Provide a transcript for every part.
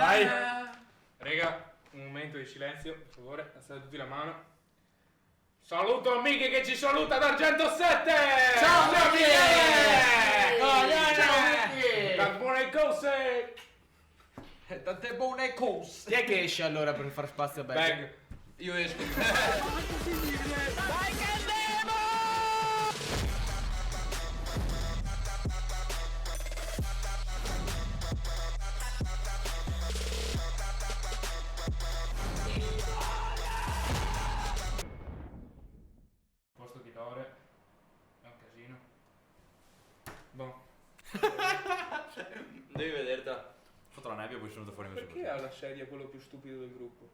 Vai. Raga, un momento di silenzio, per favore, alzate tutti la mano. Saluto Miki che ci saluta da Argento 7! Ciao Miki! Ciao Miki! Tante buone cose! Tante buone cose! Chi è che esce allora per far spazio a Bag. Io esco. Vai che andiamo! Posto di Lore. È un casino. Boh. Devi vedertela. Ho fatto la nebbia e poi sono venuto fuori. Perché ha la sedia quello più stupido del gruppo?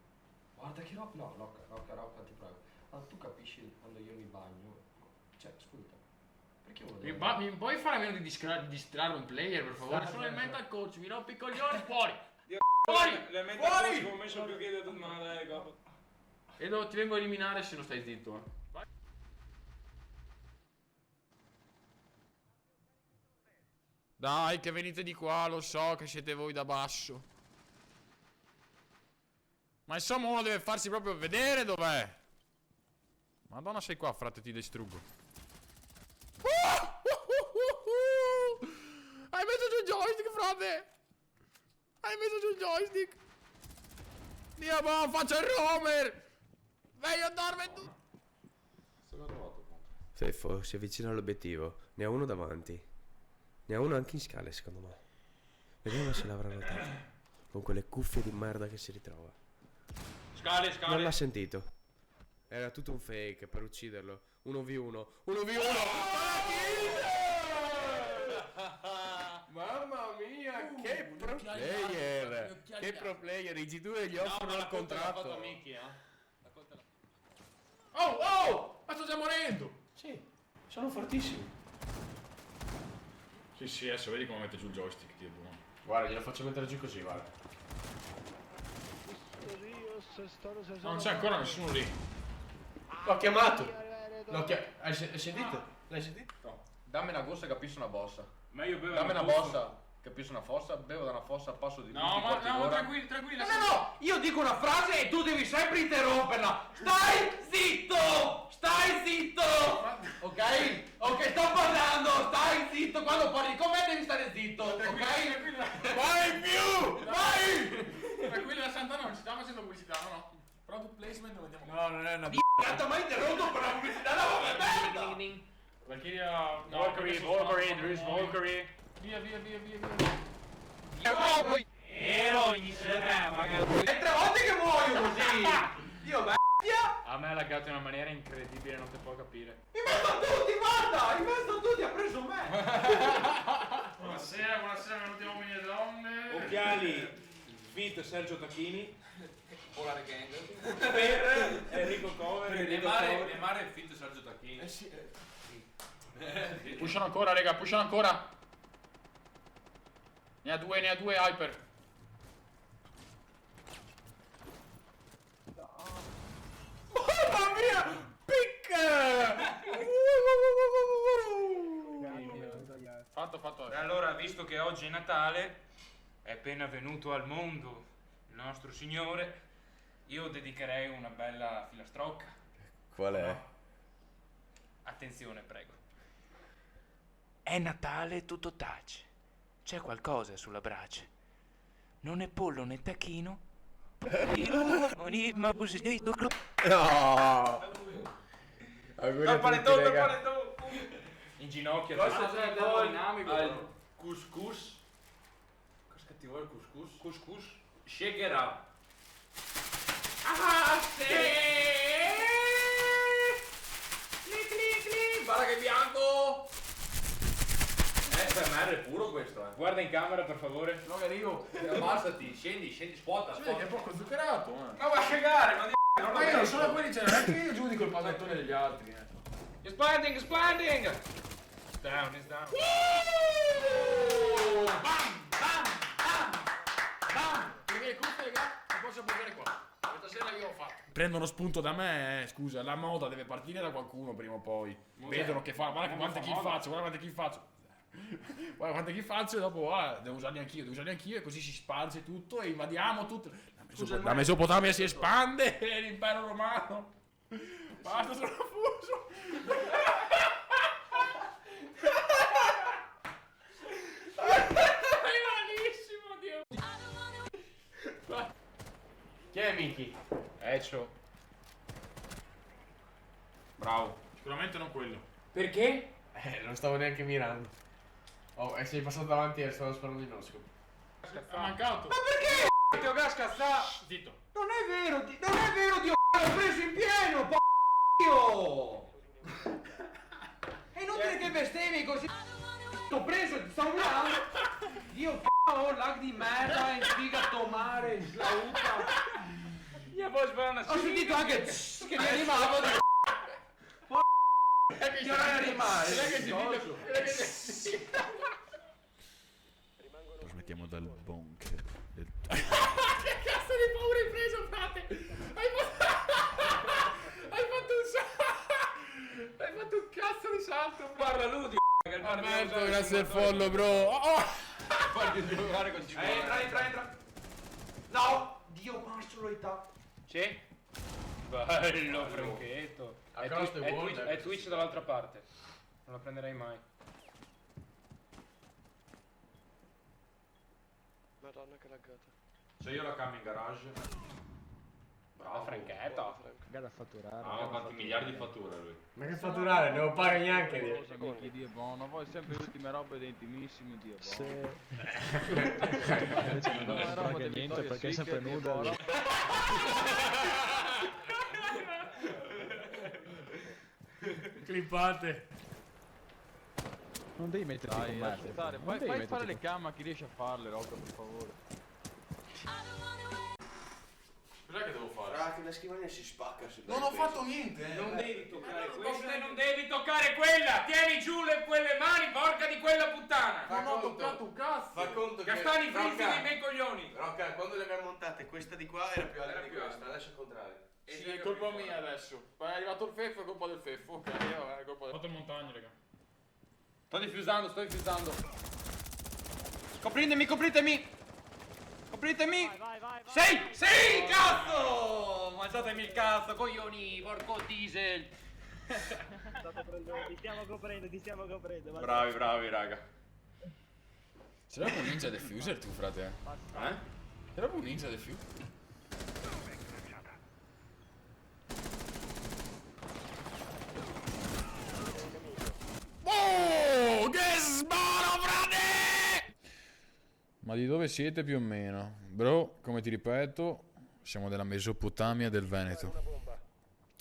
Guarda che roba. No, Rocca, ti prego. Ma tu capisci quando io mi bagno? Cioè, ascolta. Perché uno deve... Mi puoi fare a meno di distrarre un player, per favore? Sono il mental coach, mi rompi i coglioni, fuori! Fuori! Le fuori! Ho messo più piede a ma dai, capo. E ti vengo a eliminare se non stai zitto. Vai. Dai, che venite di qua, lo so che siete voi da basso. Ma insomma uno deve farsi proprio vedere dov'è. Madonna sei qua, frate, ti distruggo. Hai messo sul joystick, frate. Hai messo sul joystick. Dio, ma faccio il roamer. Vai a dormire tu. Feffo si avvicina all'obiettivo. Ne ha uno davanti. Ne ha uno anche in scale, secondo me. Vediamo se l'avrà notato. Con quelle cuffie di merda che si ritrova. Scale. Non l'ha sentito. Era tutto un fake per ucciderlo. 1v1. 1v1! Mamma mia, che pro player! Che pro player! I G2 gli offrono il contratto. Oh! Ma sto già morendo! Sì, sono fortissimi. Sì, adesso vedi come mette giù il joystick, Dio buono. Guarda, glielo faccio mettere giù così, guarda. Non c'è ancora nessuno lì. L'ho chiamato. Hai sentito? L'hai sentito? No. Dammi una corsa e capisci una bossa. Ma io bevo Dammi una bossa, capisci una fossa, bevo da una fossa a passo di No, ma no, tranquilli. No, io dico una frase e tu devi sempre interromperla. Stai zitto! Ok? Ok, sto parlando, stai zitto. Quando parli con me devi stare zitto, ok? Vai più! Vai! Tranquilli, la Santa non ci sta facendo pubblicità, no? Product placement lo mettiamo qua. No, non è una Cazzo, mai interrotto per la pubblicità, no, vabbè, merda! Valkyria... Valkyrie. Via. Ogni sera, magari. È 3 volte che muoio così! Dio, bestia! A me ha laggato in una maniera incredibile, non ti può capire. In mezzo a tutti, guarda! In mezzo a tutti ha preso me! Buonasera, benvenuti uomini e donne. Occhiali. Fit Sergio Tacchini. Polare Gang. Per Enrico Cover. Neymar è fit Sergio Tacchini. Pushano ancora, raga, pushano ancora. Ne ha due, Hyper. Mamma mia! Picca! Fatto. E allora, visto che oggi è Natale, è appena venuto al mondo il nostro Signore, io dedicherei una bella filastrocca. Qual è? Attenzione, prego. È Natale, tutto tace. C'è qualcosa sulla brace. Non è pollo né tacchino. Ma posito. No! Auguri a tutti, raga. In ginocchio. Cosa c'è termodinamico, al couscous? Cosa cattivo è il couscous? Couscous. Shake it up. Ah, sì! Cli. Guarda che bianco! Per me è puro questo, Guarda in camera, per favore. No che arrivo. Abbassati, scendi, squatta. Che è poco zuccherato, Ma vai a cagare, ma Ma io non sono quelli, cioè, anche io giudico il panettone degli altri, It's blinding! It's down. Bam! Perché le cuffie, raga, non posso portare qua. Questa sera io ho fatto. Prendono spunto da me, scusa, la moda deve partire da qualcuno prima o poi. Vedono che fa, guarda quante kill faccio, Guarda quante chi faccio e dopo devo usarli anch'io e così si sparge tutto e invadiamo tutto. La Mesopotamia si espande e l'impero romano. Basta, sono fuso. È malissimo, Dio. Chi è Miki? Eccio. Bravo. Sicuramente non quello. Perché? Non stavo neanche mirando. Oh, e sei passato davanti e stavo sparando in osco. Ha mancato. Ma perché? Ti ho gas cazzato. Zitto. Non è vero, Dio, l'ho preso in pieno, Dio! È inutile che bestemmi così. L'ho preso, ti stavo mirando. Dio, oh, lag di merda, in sfiga tomare, slauta. Io poi sparano Ho sentito anche che rianimavo di che non è animale. Trasmettiamo dal bunker. Che cazzo di paura hai preso, frate? Hai fatto un cazzo di salto. Guarda lui, Alberto, grazie al follow, bro. Oh! Voglio giocare così. Entra. No, Dio, marciolità. Sì? Bello, Franchetto. Across the world, È Twitch dall'altra parte. Non la prenderei mai. Madonna che laggata. C'ho io la cam in garage. Bravo, Franchetto. Guarda a fatturare. Ah, quanti miliardi di fattura lui. Ma che fatturare? Non lo paga neanche Dio. Minchia, Dio buono, poi sempre le ultime robe dei intimissimi, Dio buono. Sì. Non paga niente perché è sempre nuda. Clippate. Non devi metterti Dai, con me. lascia stare. Fai fare le cam a chi riesce a farle, Rocco, per favore. Cos'è che devo fare? Ah, che la scrivania si spacca se Non ho fatto niente, Non devi toccare questa e non devi toccare quella! Tieni giù quelle mani, porca di quella puttana! Non ho toccato un cazzo. Fa conto che... Castani frizzi dei miei coglioni! Rocca, quando le abbiamo montate, questa di qua era più alta Era di più questa, alta. adesso è il contrario. Sì, è colpa mia adesso. Poi è arrivato il feffo, è colpa del feffo. Ok, io è colpa del... Ho fatto il montagno, raga. Sto diffusando. Copritemi! Sì, cazzo! Mangiatemi il cazzo, coglioni, porco diesel! Ti stiamo coprendo. Bravi, raga. Sei proprio un ninja diffuser tu, frate? Eh? Sei proprio un ninja diffuser? Oh, che sparo, frate! Ma di dove siete più o meno? Bro, come ti ripeto, siamo della Mesopotamia del Veneto.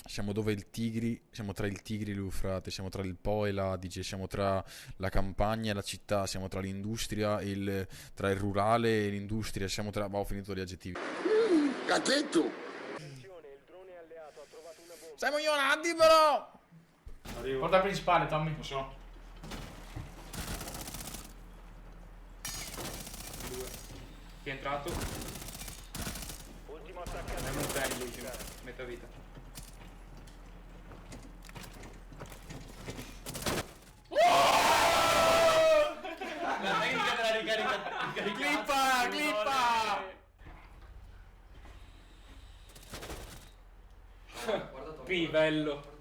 Siamo dove il Tigri, siamo tra il Tigri e l'Eufrate, siamo tra il Po e l'Adige, siamo tra la campagna e la città, siamo tra l'industria e tra il rurale e l'industria, siamo tra... ho finito gli aggettivi. Cachetto! Siamo ignoranti però! Porta principale, Tommy. Lo so. Chi è entrato? Ultimo attaccato. È montello l'ultimo. Metà vita. La tecnica della ricarica. Clippa! Pivello.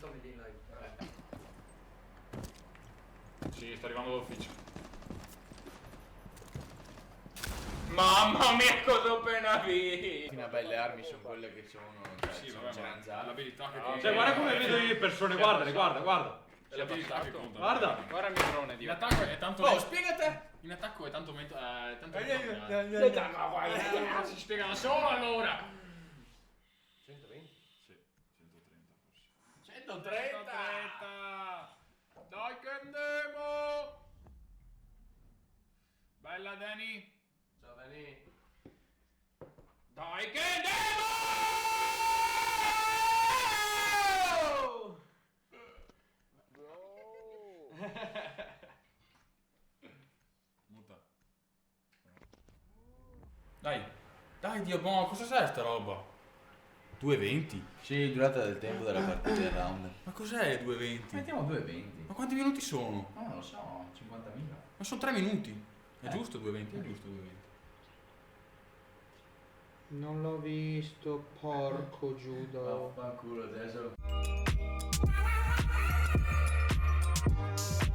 Sì, sta arrivando l'ufficio. Mamma mia, cosa ho appena visto! Fino a belle armi sono quelle che sono. Sì, sono vabbè, ma zanzare. l'abilità che Ah, conta. Cioè, guarda come vedo io le persone, guardale, guarda. È l'abilità che conta. Guarda. Guarda il mio drone, In Dio. attacco è tanto... Oh, spiegate! In attacco è tanto mento... tanto si spiega da solo allora! 120? Sì, 130 forse. 130! Dai che andiamo! Bella Dani! Ciao Dani. Dai che andiamo! Muta. Dai Dio, ma cosa sai sta roba? 2,20? Sì, durata del tempo della partita del round. Ma cos'è 2,20? Mettiamo 220. Ma quanti minuti sono? Non lo so, 50.000. Ma sono 3 minuti. È giusto 2:20? È giusto 2:20. Non l'ho visto, porco Giuda. Vaffanculo adesso.